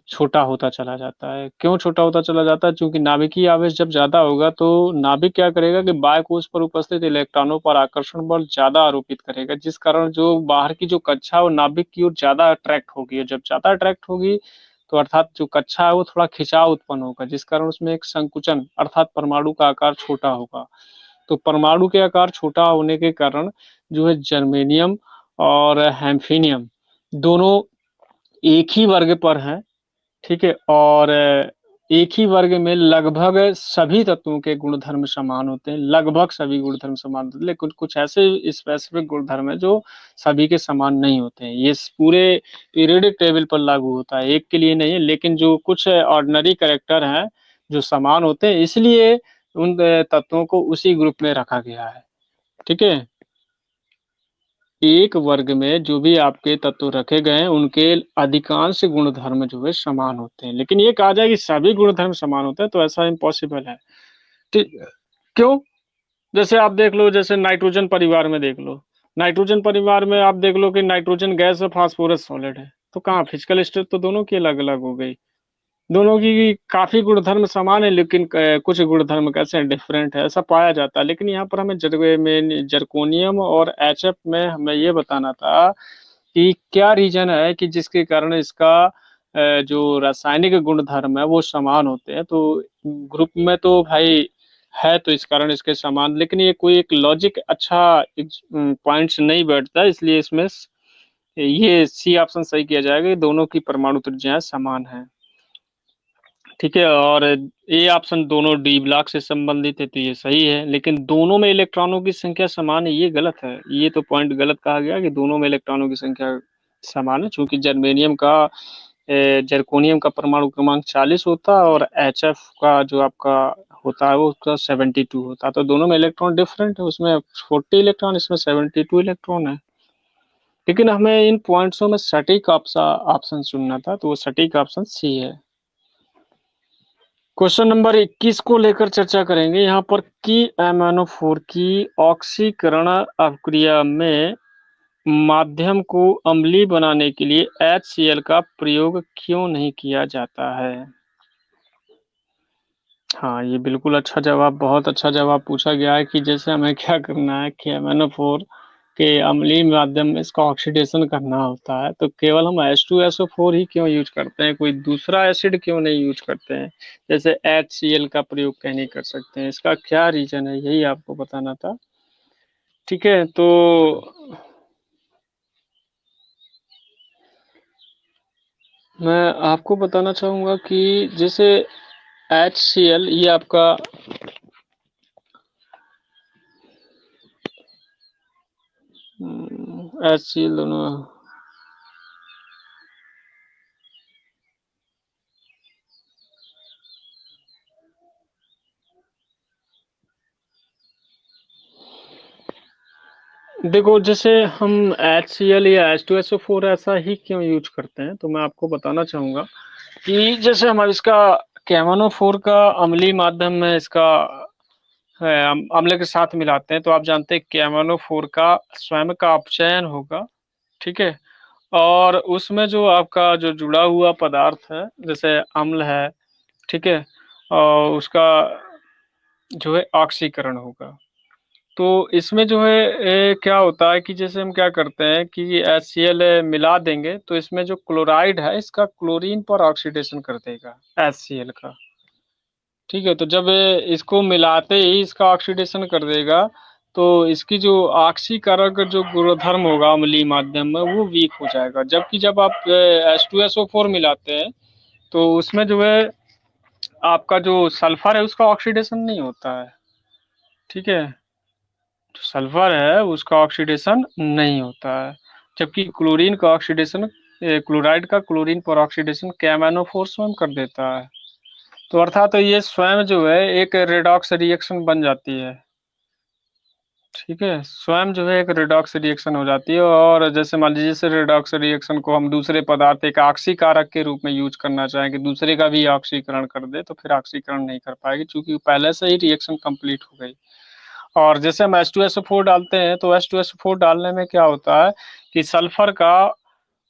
छोटा होता चला जाता है। क्यों छोटा होता चला जाता है? क्योंकि नाभिकीय आवेश जब ज्यादा होगा तो नाभिक क्या करेगा कि बाह्य कोश पर उपस्थित इलेक्ट्रॉनों पर आकर्षण बल ज्यादा आरोपित करेगा, जिस कारण जो बाहर की जो कक्षा है वो नाभिक की ओर ज्यादा अट्रैक्ट होगी, और जब ज्यादा अट्रैक्ट होगी तो अर्थात जो कक्षा है वो थोड़ा खिंचाव उत्पन्न होगा, जिस कारण उसमें एक संकुचन अर्थात परमाणु का आकार छोटा होगा। तो परमाणु के आकार छोटा होने के कारण जो है जर्मेनियम और हैम्फीनियम दोनों एक ही वर्ग पर हैं, ठीक है, और एक ही वर्ग में लगभग सभी तत्वों के गुणधर्म समान होते हैं, लगभग सभी गुणधर्म समान होते हैं, लेकिन कुछ ऐसे स्पेसिफिक गुणधर्म है जो सभी के समान नहीं होते हैं। ये पूरे पीरियोडिक टेबल पर लागू होता है, एक के लिए नहीं है, लेकिन जो कुछ ऑर्डिनरी कैरेक्टर हैं जो समान होते हैं, इसलिए उन तत्वों को उसी ग्रुप में रखा गया है। ठीक है, एक वर्ग में जो भी आपके तत्व रखे गए हैं उनके अधिकांश गुणधर्म जो है समान होते हैं, लेकिन ये कहा जाए कि सभी गुणधर्म समान होते हैं तो ऐसा इम्पॉसिबल है। ठीक, क्यों? जैसे आप देख लो, जैसे नाइट्रोजन परिवार में देख लो, नाइट्रोजन परिवार में आप देख लो कि नाइट्रोजन गैस है, फास्फोरस सॉलिड है, तो कहाँ फिजिकल स्टेट तो दोनों की अलग अलग हो गई। दोनों की काफी गुणधर्म समान है, लेकिन कुछ गुणधर्म कैसे हैं, डिफरेंट है, ऐसा पाया जाता है। लेकिन यहाँ पर हमें जर्कोनियम और एचएफ में हमें ये बताना था कि क्या रीजन है कि जिसके कारण इसका जो रासायनिक गुणधर्म है वो समान होते हैं। तो ग्रुप में तो भाई है तो इस कारण इसके समान, लेकिन ये कोई एक लॉजिक अच्छा पॉइंट्स नहीं बैठता, इसलिए इसमें ये सी ऑप्शन सही किया जाएगा कि दोनों की परमाणु त्रिज्याएं समान है। ठीक है, और ये ऑप्शन दोनों डी ब्लॉक से संबंधित है तो ये सही है, लेकिन दोनों में इलेक्ट्रॉनों की संख्या समान है ये गलत है। ये तो पॉइंट गलत कहा गया कि दोनों में इलेक्ट्रॉनों की संख्या समान है, क्योंकि जर्कोनियम का परमाणु क्रमांक 40 होता है और एच एफ का जो आपका होता है वो उसका 72 होता है, तो दोनों में इलेक्ट्रॉन डिफरेंट है, उसमें 40 इलेक्ट्रॉन, इसमें 72 इलेक्ट्रॉन है। लेकिन हमें इन पॉइंट्सों में सटीक ऑप्शन चुनना था, तो वो सटीक ऑप्शन सी है। क्वेश्चन नंबर 21 को लेकर चर्चा करेंगे यहाँ पर कि MnO4 की ऑक्सीकरण अभिक्रिया में माध्यम को अम्लीय बनाने के लिए HCl का प्रयोग क्यों नहीं किया जाता है? हाँ, ये बिल्कुल अच्छा जवाब, बहुत अच्छा जवाब पूछा गया है कि जैसे हमें क्या करना है कि MnO4 के अम्लीय माध्यम में इसका ऑक्सीडेशन करना होता है, तो केवल हम H2SO4 ही क्यों यूज करते हैं, कोई दूसरा एसिड क्यों नहीं यूज करते हैं, जैसे HCl का प्रयोग क्यों नहीं कर सकते हैं? इसका क्या रीजन है, यही आपको बताना था। ठीक है, तो मैं आपको बताना चाहूंगा कि जैसे HCl ये आपका HCl दोनों देखो, जैसे हम HCl या H2SO4 ऐसा ही क्यों यूज करते हैं, तो मैं आपको बताना चाहूंगा कि जैसे हम इसका KMnO4 का अम्लीय माध्यम में इसका अम्ल के साथ मिलाते हैं, तो आप जानते हैं KMnO4 का स्वयं का अपचयन होगा। ठीक है, और उसमें जो आपका जो जुड़ा हुआ पदार्थ है जैसे अम्ल है, ठीक है, और उसका जो है ऑक्सीकरण होगा। तो इसमें जो है क्या होता है कि जैसे हम क्या करते हैं कि HCl मिला देंगे, तो इसमें जो क्लोराइड है इसका क्लोरीन पर ऑक्सीडेशन कर देगा HCl का। ठीक है, तो जब इसको मिलाते ही इसका ऑक्सीडेशन कर देगा, तो इसकी जो ऑक्सीकारक जो गुणधर्म होगा अम्लीय माध्यम में वो वीक हो जाएगा। जबकि जब आप H2SO4 मिलाते हैं तो उसमें जो है आपका जो सल्फर है उसका ऑक्सीडेशन नहीं होता है। ठीक है, जो सल्फर है उसका ऑक्सीडेशन नहीं होता है, जबकि क्लोरीन का ऑक्सीडेशन, क्लोराइड का क्लोरीन पर ऑक्सीडेशन KMnO4 स्वयं कर देता है। तो अर्थात तो ये स्वयं जो है एक रेडॉक्स रिएक्शन बन जाती है। ठीक है, स्वयं जो है एक रेडॉक्स रिएक्शन हो जाती है। और जैसे मान लीजिए जैसे रेडॉक्स रिएक्शन को हम दूसरे पदार्थ एक ऑक्सीकारक के रूप में यूज करना चाहें कि दूसरे का भी ऑक्सीकरण कर दे, तो फिर ऑक्सीकरण नहीं कर पाएगी क्योंकि पहले से ही रिएक्शन कंप्लीट हो गई। और जैसे हम H2SO4 डालते हैं तो H2SO4 डालने में क्या होता है कि सल्फर का,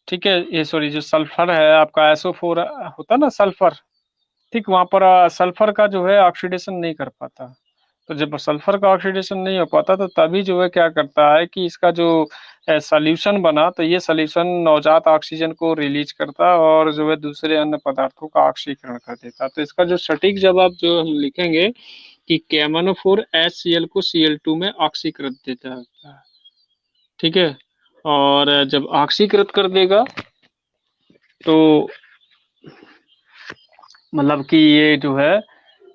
ठीक है, ये सॉरी जो सल्फर है आपका SO4 होता है ना सल्फर, ठीक, वहां पर सल्फर का जो है ऑक्सीडेशन नहीं कर पाता। तो जब सल्फर का ऑक्सीडेशन नहीं हो पाता तो तभी जो है क्या करता है कि इसका जो सॉल्यूशन बना, तो ये सॉल्यूशन नवजात ऑक्सीजन को रिलीज करता है और जो है दूसरे अन्य पदार्थों का ऑक्सीकरण कर देता है। तो इसका जो सटीक जवाब जो हम लिखेंगे कि KMnO4 HCl को Cl2 में ऑक्सीकृत देता है। ठीक है, और जब ऑक्सीकृत कर देगा तो मतलब कि ये जो है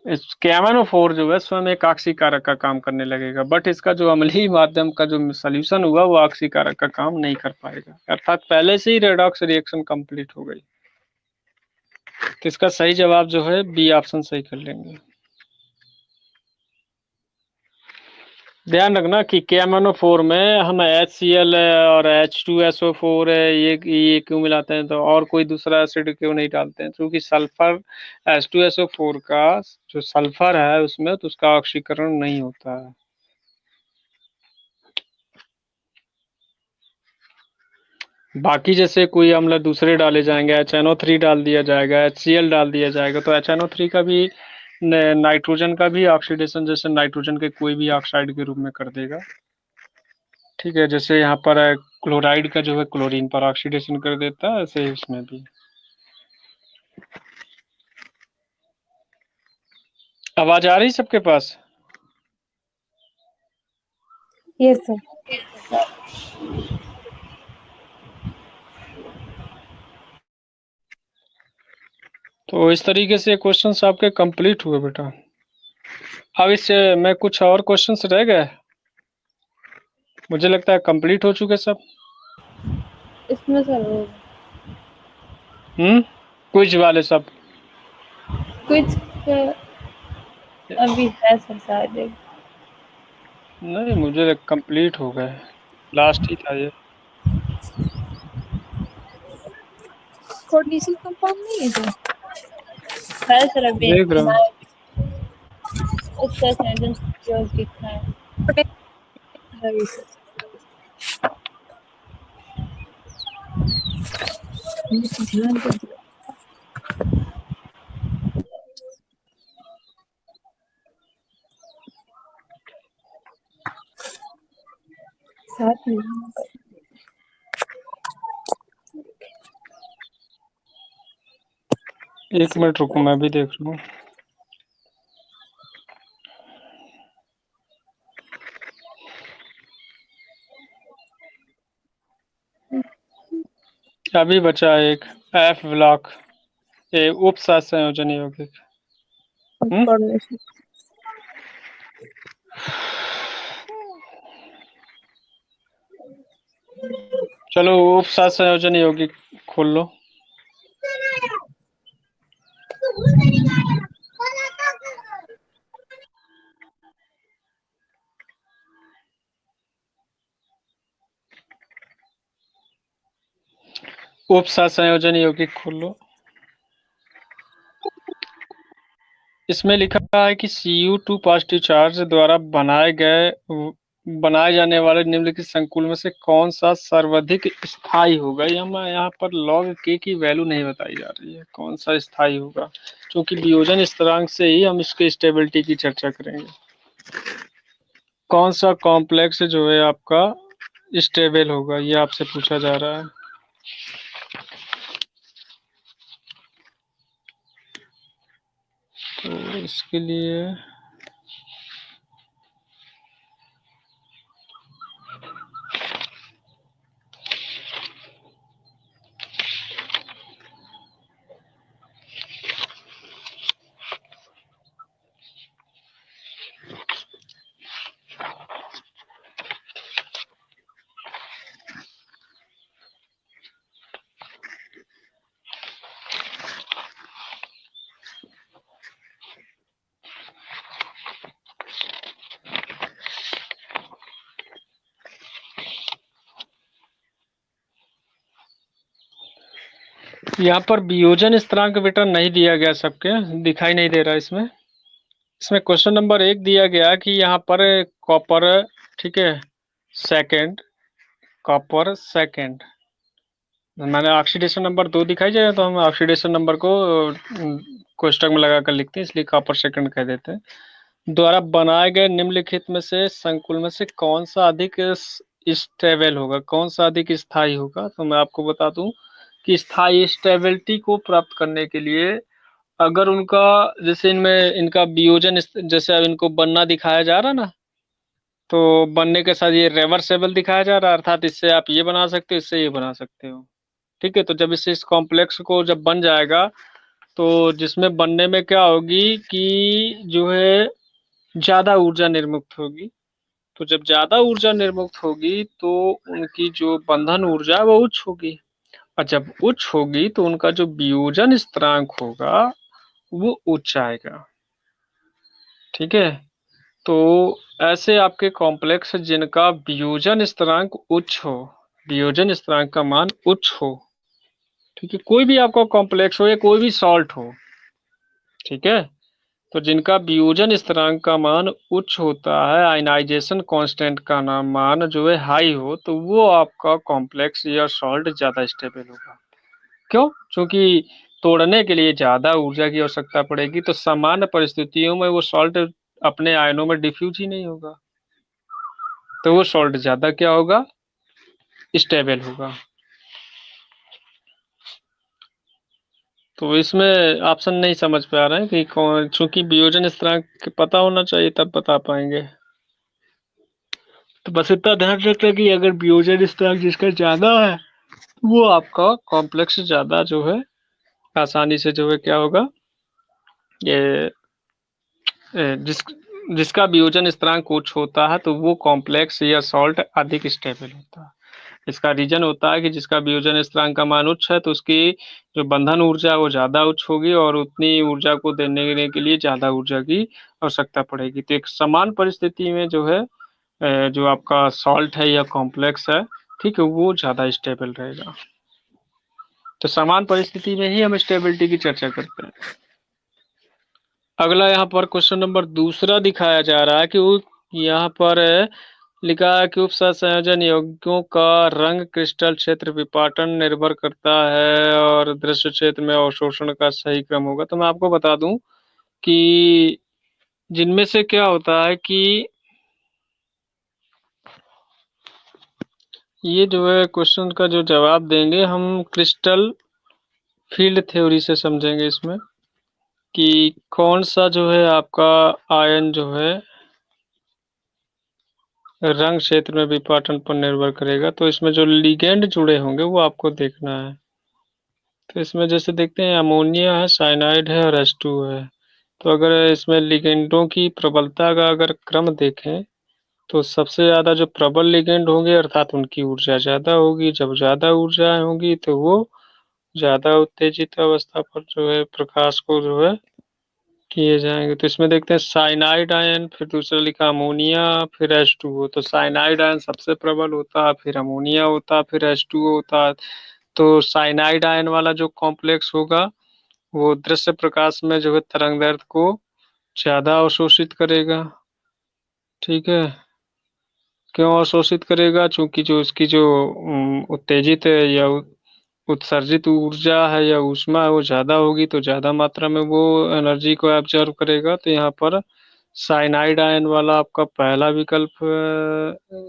इस KMnO4 जो है स्वयं एक ऑक्सीकारक का काम करने लगेगा, बट इसका जो अम्लीय माध्यम का जो सॉल्यूशन हुआ वो ऑक्सीकारक का काम नहीं कर पाएगा, अर्थात पहले से ही रेडॉक्स रिएक्शन कंप्लीट हो गई। तो इसका सही जवाब जो है बी ऑप्शन सही कर लेंगे। ध्यान रखना कि KMnO4 में हम HCl और H2SO4 ये क्यों मिलाते हैं, तो और कोई दूसरा एसिड क्यों नहीं डालते हैं, क्योंकि सल्फर H2SO4 का जो सल्फर है उसमें तो उसका ऑक्सीकरण नहीं होता है। बाकी जैसे कोई अम्ल दूसरे डाले जाएंगे, HNO3 डाल दिया जाएगा, HCl डाल दिया जाएगा, तो HNO3 का भी नाइट्रोजन का भी ऑक्सीडेशन जैसे नाइट्रोजन के कोई भी ऑक्साइड के रूप में कर देगा। ठीक है, जैसे यहाँ पर क्लोराइड का जो है क्लोरीन पर ऑक्सीडेशन कर देता है, ऐसे इसमें भी। आवाज आ रही सबके पास? Yes sir. तो इस तरीके से क्वेश्चंस आपके कंप्लीट हुए बेटा। अब इससे मैं कुछ और क्वेश्चंस रह गए, मुझे लगता है कंप्लीट हो चुके सब। इसमें सर क्विज वाले सब कुछ अभी है सर शायद नहीं, मुझे कंप्लीट हो गए, लास्ट ही था ये। कोऑर्डिनेशन कंपाउंड नहीं है सर? है सर अभी देख रहा हूँ। अच्छा सेंटेंस जो लिखा है ध्यान दो। साथ में एक मिनट रुको, मैं भी देख रहा हूँ। अभी बचा एक F ब्लॉक, ये उपसात संयोजन यौगिक। कोऑर्डिनेशन चलो उपसात संयोजन यौगिक खोल लो। उपसात संयोजन यौगिक खोल लो। इसमें लिखा है कि Cu2 पॉजिटिव चार्ज द्वारा बनाए जाने वाले निम्नलिखित संकुल में से कौन सा सर्वाधिक स्थायी होगा। यहाँ पर log K की वैल्यू नहीं बताई जा रही है, कौन सा स्थायी होगा, क्योंकि वियोजन स्थिरांक से ही हम इसके स्टेबिलिटी की चर्चा करेंगे। कौन सा कॉम्प्लेक्स जो है आपका स्टेबल होगा, ये आपसे पूछा जा रहा है। तो इसके लिए यहाँ पर वियोजन स्थिरांक बेटा नहीं दिया गया, सबके दिखाई नहीं दे रहा इसमें। इसमें क्वेश्चन नंबर 1 दिया गया कि यहाँ पर कॉपर, ठीक है, सेकंड, कॉपर सेकंड, मैंने ऑक्सीडेशन नंबर 2 दिखाई जाए तो हम ऑक्सीडेशन नंबर को कोष्टक में लगा कर लिखते हैं, इसलिए कॉपर सेकंड कह देते हैं। द्वारा बनाए गए निम्नलिखित में से संकुल में से कौन सा अधिक स्टेबल होगा, कौन सा अधिक स्थायी होगा? तो मैं आपको बता दूं कि स्थायी स्टेबिलिटी को प्राप्त करने के लिए अगर उनका, जैसे इनमें इनका वियोजन, जैसे अब इनको बनना दिखाया जा रहा ना, तो बनने के साथ ये रिवर्सेबल दिखाया जा रहा है, अर्थात इससे आप ये बना सकते हो, इससे ये बना सकते हो, ठीक है। तो जब इस कॉम्प्लेक्स को जब बन जाएगा तो जिसमें बनने में क्या होगी कि जो है ज्यादा ऊर्जा निर्मुक्त होगी। तो जब ज्यादा ऊर्जा निर्मुक्त होगी तो उनकी जो बंधन ऊर्जा है वो उच्च होगी, और जब उच्च होगी तो उनका जो वियोजन स्थिरांक होगा वो उच्च आएगा, ठीक है। तो ऐसे आपके कॉम्प्लेक्स जिनका वियोजन स्थिरांक उच्च हो, वियोजन स्थिरांक का मान उच्च हो, ठीक है, कोई भी आपका कॉम्प्लेक्स हो या कोई भी सॉल्ट हो, ठीक है, तो जिनका वियोजन स्थिरांक का मान उच्च होता है, आयनाइजेशन कांस्टेंट का नाम मान जो है हाई हो, तो वो आपका कॉम्प्लेक्स या सॉल्ट ज्यादा स्टेबल होगा। क्यों? क्योंकि तोड़ने के लिए ज्यादा ऊर्जा की आवश्यकता पड़ेगी, तो सामान्य परिस्थितियों में वो सॉल्ट अपने आयनों में डिफ्यूज ही नहीं होगा, तो वो सॉल्ट ज्यादा क्या होगा, स्टेबल होगा। तो इसमें ऑप्शन नहीं समझ पा रहे हैं कि कौन, चूंकि वियोजन स्थिरांक पता होना चाहिए तब बता पाएंगे। तो बस इतना ध्यान रखना कि अगर वियोजन स्थिरांक जिसका ज्यादा है वो आपका कॉम्प्लेक्स ज्यादा जो है आसानी से जो है क्या होगा, ये जिस जिसका वियोजन स्थिरांक उच्च होता है तो वो कॉम्प्लेक्स या सॉल्ट अधिक स्टेबल होता है। इसका रीजन होता है कि जिसका वियोजन स्थिरांक का मान उच्च है तो उसकी जो बंधन ऊर्जा है वो ज्यादा उच्च होगी, और उतनी ऊर्जा को देने के लिए ज्यादा ऊर्जा की आवश्यकता पड़ेगी। तो एक समान परिस्थिति में जो है जो आपका सॉल्ट है या कॉम्प्लेक्स है, ठीक है, वो ज्यादा स्टेबल रहेगा। तो समान परिस्थिति में ही हम स्टेबिलिटी की चर्चा करते हैं। अगला यहाँ पर क्वेश्चन नंबर 2 दिखाया जा रहा है कि वो यहाँ पर लिखा है कि उपसंयोजन यौगिकों का रंग क्रिस्टल क्षेत्र विपाटन निर्भर करता है और दृश्य क्षेत्र में अवशोषण का सही क्रम होगा। तो मैं आपको बता दूं कि जिनमें से क्या होता है कि ये जो है क्वेश्चन का जो जवाब देंगे हम क्रिस्टल फील्ड थ्योरी से समझेंगे इसमें, कि कौन सा जो है आपका आयन जो है रंग क्षेत्र में विपाटन पर निर्भर करेगा। तो इसमें जो लिगेंड जुड़े होंगे वो आपको देखना है। तो इसमें जैसे देखते हैं अमोनिया है, साइनाइड है और H2 है। तो अगर इसमें लिगेंडों की प्रबलता का अगर क्रम देखें तो सबसे ज्यादा जो प्रबल लिगेंड होंगे अर्थात उनकी ऊर्जा ज्यादा होगी। जब ज्यादा ऊर्जा होगी तो वो ज्यादा उत्तेजित अवस्था पर जो है प्रकाश को जो है किए जाएंगे। तो इसमें देखते हैं साइनाइड आयन, फिर दूसरा लिखा अमोनिया, फिर H2O। तो साइनाइड आयन सबसे प्रबल होता है, फिर अमोनिया होता है, फिर H2O होता है। तो साइनाइड आयन वाला जो कॉम्प्लेक्स होगा वो दृश्य प्रकाश में जो है तरंग दैर्ध्य को ज्यादा अवशोषित करेगा, ठीक है। क्यों अवशोषित करेगा? चूंकि जो इसकी जो उत्तेजित है या उत्सर्जित ऊर्जा है या ऊष्मा है वो ज्यादा होगी, तो ज्यादा मात्रा में वो एनर्जी को एब्जॉर्व करेगा। तो यहाँ पर साइनाइड आयन वाला आपका पहला विकल्प,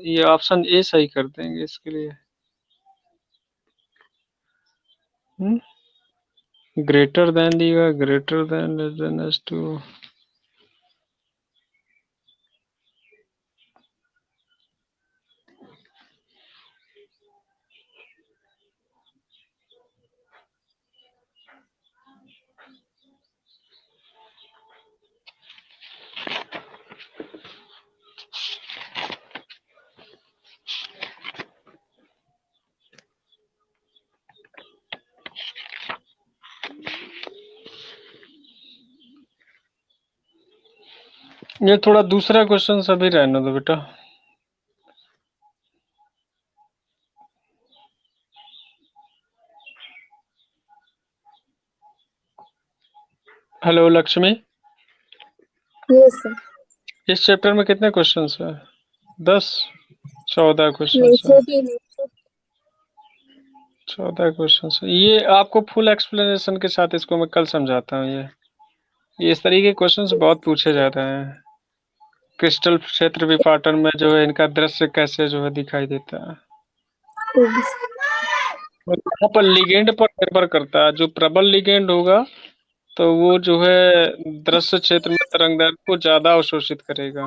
ये ऑप्शन ए सही कर देंगे इसके लिए। ग्रेटर देन दिया, greater than, less than S2। ये थोड़ा दूसरा क्वेश्चन सभी रहने दो बेटा। Hello Lakshmi, yes sir. इस चैप्टर में कितने क्वेश्चंस हैं? 10, 14 नहीं, क्वेश्चंस हैं। 14। 14 क्वेश्चंस हैं। ये आपको फुल एक्सप्लेनेशन के साथ इसको मैं कल समझाता हूँ। ये इस तरीके के क्वेश्चंस बहुत पूछे जाते हैं। क्रिस्टल क्षेत्र विपाटन में जो है इनका दृश्य कैसे जो है दिखाई देता है। और यहाँ पर लिगेंड पर निर्भर करता है। जो प्रबल लिगेंड होगा तो वो जो है दृश्य क्षेत्र में तरंगदैर्घ्य को ज्यादा अवशोषित करेगा।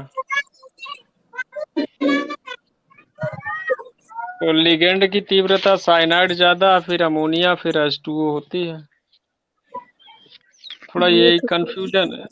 तो लिगेंड की तीव्रता साइनाइड ज्यादा, फिर अमोनिया, फिर H2O होती है। थोड़ा ये ये तो कंफ्यूजन है।